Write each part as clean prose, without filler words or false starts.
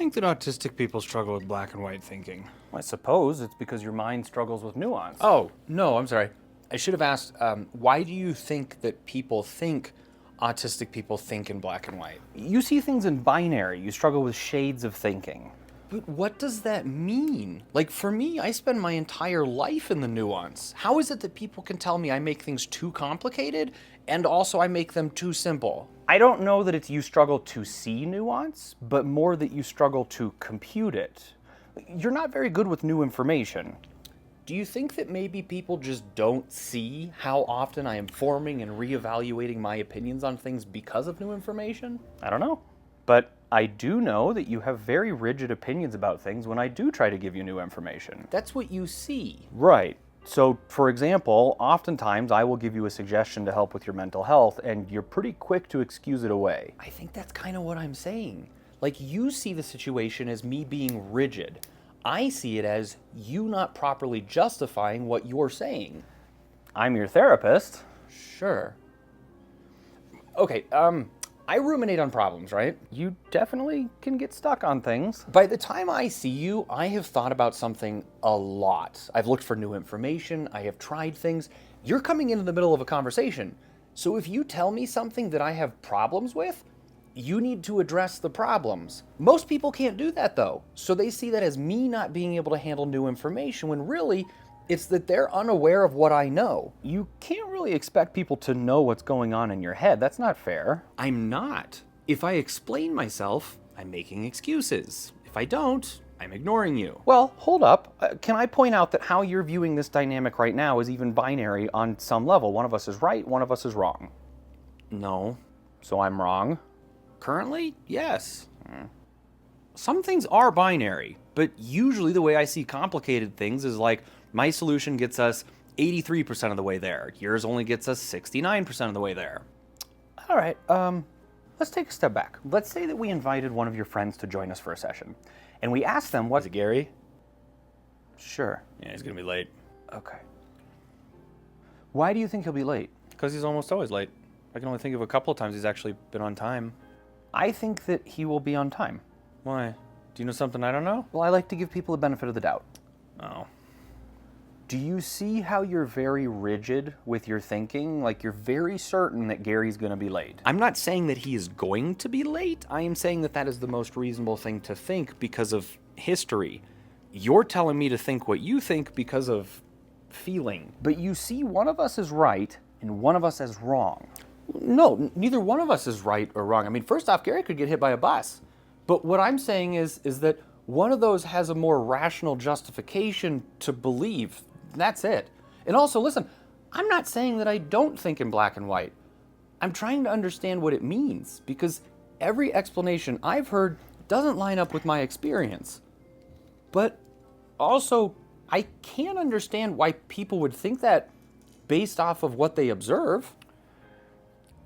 think that autistic people struggle with black and white thinking? I suppose it's because your mind struggles with nuance. Oh, no, I'm sorry. I should have asked, why do you think that people think autistic people think in black and white? You see things in binary. You struggle with shades of thinking. But what does that mean? Like, for me, I spend my entire life in the nuance. How is it that people can tell me I make things too complicated and also I make them too simple? I don't know that it's you struggle to see nuance, but more that you struggle to compute it. You're not very good with new information. Do you think that maybe people just don't see how often I am forming and reevaluating my opinions on things because of new information? I don't know. But I do know that you have very rigid opinions about things when I do try to give you new information. That's what you see. Right. So, for example, oftentimes I will give you a suggestion to help with your mental health, and you're pretty quick to excuse it away. I think that's kind of what I'm saying. Like, you see the situation as me being rigid. I see it as you not properly justifying what you're saying. I'm your therapist. Sure. Okay, I ruminate on problems, right? You definitely can get stuck on things. By the time I see you, I have thought about something a lot. I've looked for new information, I have tried things. You're coming into the middle of a conversation. So if you tell me something that I have problems with, you need to address the problems. Most people can't do that though. So they see that as me not being able to handle new information when really it's that they're unaware of what I know. You can't really expect people to know what's going on in your head. That's not fair. I'm not. If I explain myself, I'm making excuses. If I don't, I'm ignoring you. Well, hold up. Can I point out that how you're viewing this dynamic right now is even binary on some level? One of us is right, one of us is wrong. No. So I'm wrong? Currently, yes. Some things are binary, but usually the way I see complicated things is like my solution gets us 83% of the way there. Yours only gets us 69% of the way there. All right, let's take a step back. Let's say that we invited one of your friends to join us for a session, and we asked them what... Is it Gary? Sure. Yeah, he's gonna be late. Okay. Why do you think he'll be late? Because he's almost always late. I can only think of a couple of times he's actually been on time. I think that he will be on time. Why? Do you know something I don't know? Well, I like to give people the benefit of the doubt. Oh. Do you see how you're very rigid with your thinking? Like you're very certain that Gary's going to be late. I'm not saying that he is going to be late. I am saying that that is the most reasonable thing to think because of history. You're telling me to think what you think because of feeling. But you see one of us is right and one of us is wrong. No, neither one of us is right or wrong. I mean, first off, Gary could get hit by a bus. But what I'm saying is that one of those has a more rational justification to believe. That's it. And also, listen, I'm not saying that I don't think in black and white. I'm trying to understand what it means because every explanation I've heard doesn't line up with my experience. But also, I can't understand why people would think that based off of what they observe.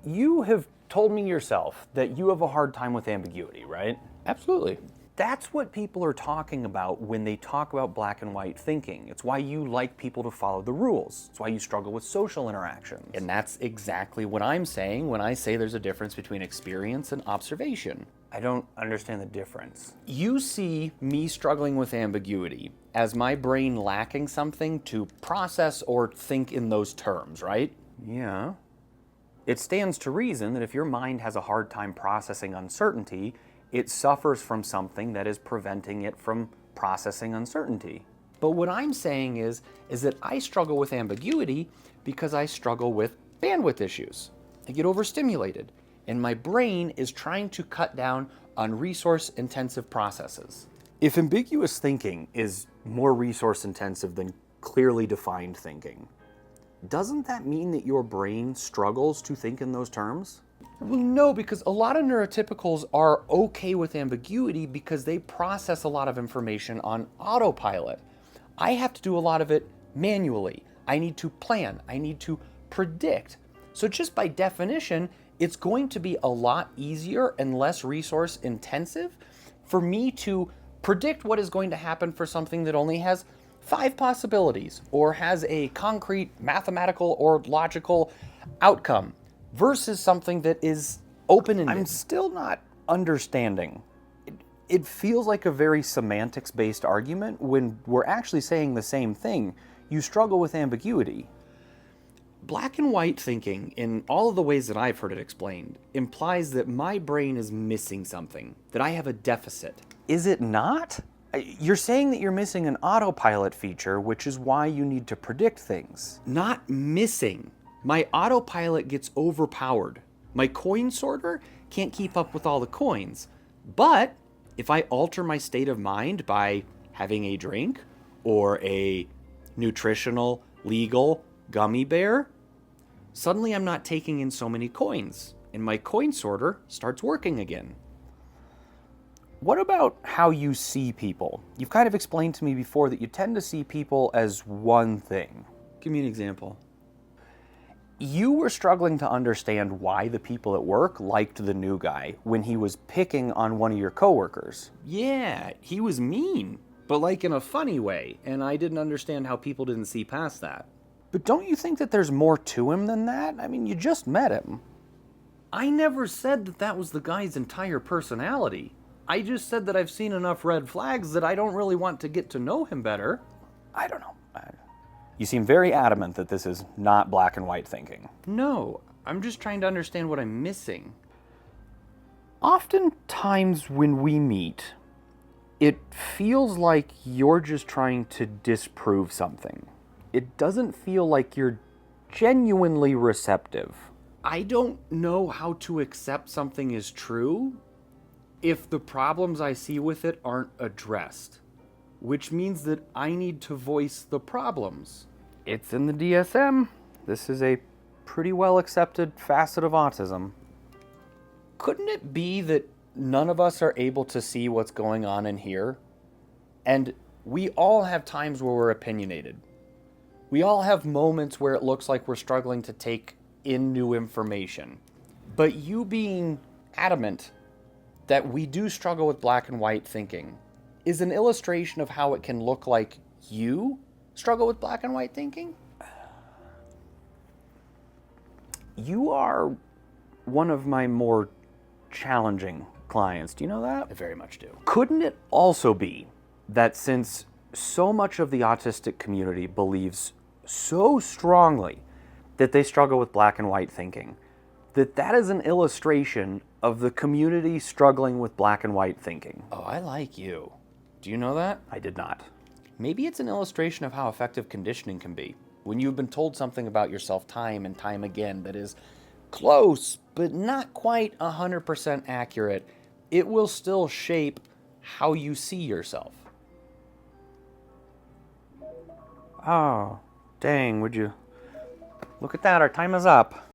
You have told me yourself that you have a hard time with ambiguity, right? Absolutely. That's what people are talking about when they talk about black and white thinking. It's why you like people to follow the rules. It's why you struggle with social interactions. And that's exactly what I'm saying when I say there's a difference between experience and observation. I don't understand the difference. You see me struggling with ambiguity as my brain lacking something to process or think in those terms, right? Yeah. It stands to reason that if your mind has a hard time processing uncertainty, it suffers from something that is preventing it from processing uncertainty. But what I'm saying is that I struggle with ambiguity because I struggle with bandwidth issues. I get overstimulated, and my brain is trying to cut down on resource-intensive processes. If ambiguous thinking is more resource-intensive than clearly defined thinking, doesn't that mean that your brain struggles to think in those terms? Well, no, because a lot of neurotypicals are okay with ambiguity because they process a lot of information on autopilot. I have to do a lot of it manually. I need to plan. I need to predict. So just by definition, it's going to be a lot easier and less resource intensive for me to predict what is going to happen for something that only has 5 possibilities or has a concrete mathematical or logical outcome versus something that is open-ended. I'm still not understanding. It feels like a very semantics-based argument when we're actually saying the same thing. You struggle with ambiguity. Black and white thinking, in all of the ways that I've heard it explained, implies that my brain is missing something, that I have a deficit. Is it not? You're saying that you're missing an autopilot feature, which is why you need to predict things. Not missing. My autopilot gets overpowered. My coin sorter can't keep up with all the coins. But if I alter my state of mind by having a drink or a nutritional, legal gummy bear, suddenly I'm not taking in so many coins, and my coin sorter starts working again. What about how you see people? You've kind of explained to me before that you tend to see people as one thing. Give me an example. You were struggling to understand why the people at work liked the new guy when he was picking on one of your coworkers. Yeah, he was mean, but like in a funny way, and I didn't understand how people didn't see past that. But don't you think that there's more to him than that? I mean, you just met him. I never said that that was the guy's entire personality. I just said that I've seen enough red flags that I don't really want to get to know him better. I don't know. You seem very adamant that this is not black and white thinking. No, I'm just trying to understand what I'm missing. Oftentimes when we meet, it feels like you're just trying to disprove something. It doesn't feel like you're genuinely receptive. I don't know how to accept something is true if the problems I see with it aren't addressed, which means that I need to voice the problems. It's in the DSM. This is a pretty well accepted facet of autism. Couldn't it be that none of us are able to see what's going on in here? And we all have times where we're opinionated. We all have moments where it looks like we're struggling to take in new information. But you being adamant that we do struggle with black and white thinking is an illustration of how it can look like you struggle with black and white thinking? You are one of my more challenging clients. Do you know that? I very much do. Couldn't it also be that since so much of the autistic community believes so strongly that they struggle with black and white thinking, that is an illustration of the community struggling with black and white thinking? Oh, I like you. Do you know that? I did not. Maybe it's an illustration of how effective conditioning can be. When you've been told something about yourself time and time again that is close, but not quite 100% accurate, it will still shape how you see yourself. Oh, dang, would you look at that? Our time is up.